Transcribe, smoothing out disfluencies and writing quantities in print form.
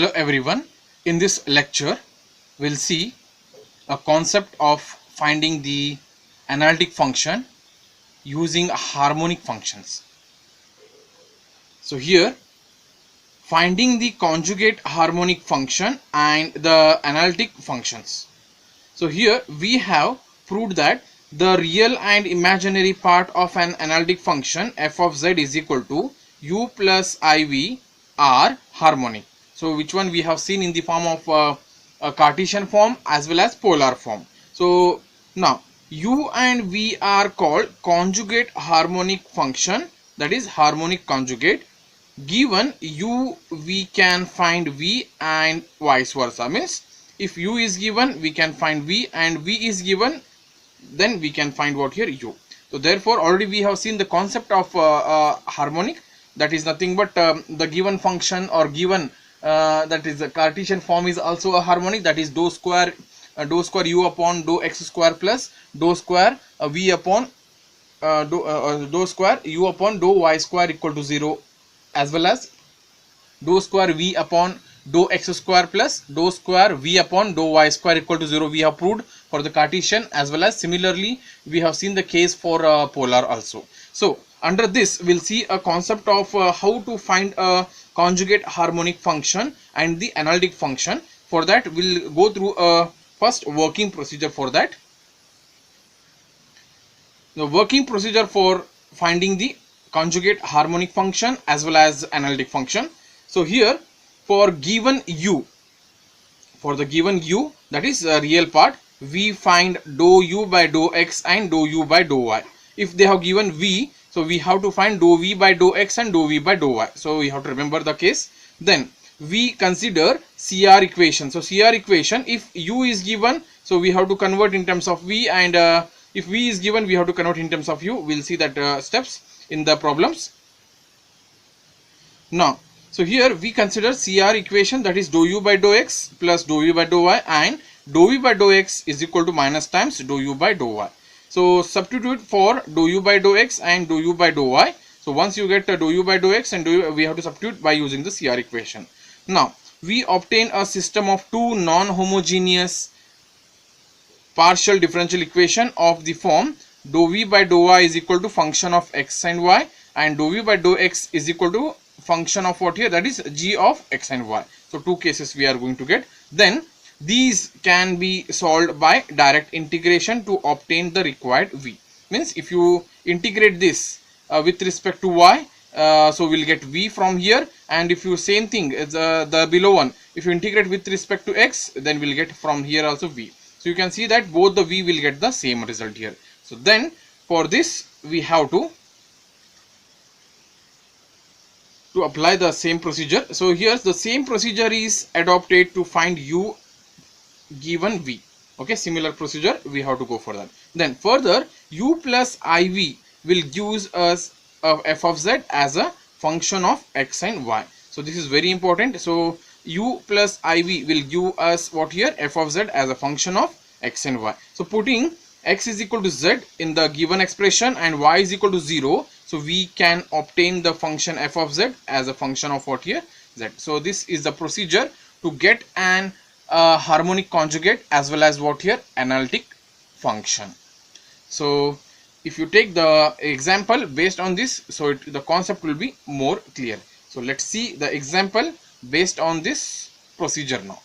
Hello everyone. In this lecture, we'll see a concept of finding the analytic function using harmonic functions. So here, finding the conjugate harmonic function and the analytic functions. So here we have proved that the real and imaginary part of an analytic function f of z is equal to u plus iv are harmonic. So which one we have seen in the form of a Cartesian form as well as polar form. So now u and v are called conjugate harmonic function, that is harmonic conjugate. Given u, we can find v and vice versa. Means if u is given, we can find v, and v is given, then we can find what here u. So therefore already we have seen the concept of harmonic, that is nothing but the given function or given that is the Cartesian form is also a harmonic, that is dou square u upon dou x square plus dou square v upon dou square u upon dou y square equal to 0, as well as dou square v upon dou x square plus dou square v upon dou y square equal to 0. We have proved for the Cartesian, as well as similarly we have seen the case for polar also. So under this we'll see a concept of how to find a conjugate harmonic function and the analytic function. For that we'll go through a first working procedure for that. The working procedure for finding the conjugate harmonic function as well as analytic function. So here for given u, that is a real part, we find dou u by dou x and dou u by dou y. If they have given v, so we have to find dou v by dou x and dou v by dou y. So we have to remember the case. Then we consider CR equation. So CR equation, if u is given, so we have to convert in terms of v, and if v is given, we have to convert in terms of u. We'll see that steps in the problems. Now, so here we consider CR equation, that is dou u by dou x plus dou u by dou y, and dou v by dou x is equal to minus times dou u by dou y. So substitute for dou u by dou x and dou u by dou y. So once you get dou u by dou x and dou u, we have to substitute by using the CR equation. Now we obtain a system of two non-homogeneous partial differential equation of the form dou v by dou y is equal to function of x and y, and dou v by dou x is equal to function of what here, that is g of x and y. So two cases we are going to get. Then these can be solved by direct integration to obtain the required v. Means if you integrate this with respect to y, so we'll get v from here, and if you same thing the below one, if you integrate with respect to x, then we'll get from here also v. So you can see that both the v will get the same result here. So then for this we have to apply the same procedure. So here's the same procedure is adopted to find u given v. Okay, similar procedure we have to go for that. Then further, u plus iv will give us f of z as a function of x and y. So this is very important. So u plus iv will give us what here, f of z as a function of x and y. So putting x is equal to z in the given expression and y is equal to 0, so we can obtain the function f of z as a function of what here, z. So this is the procedure to get an harmonic conjugate as well as what here, analytic function. So if you take the example based on this, so the concept will be more clear. So let's see the example based on this procedure now.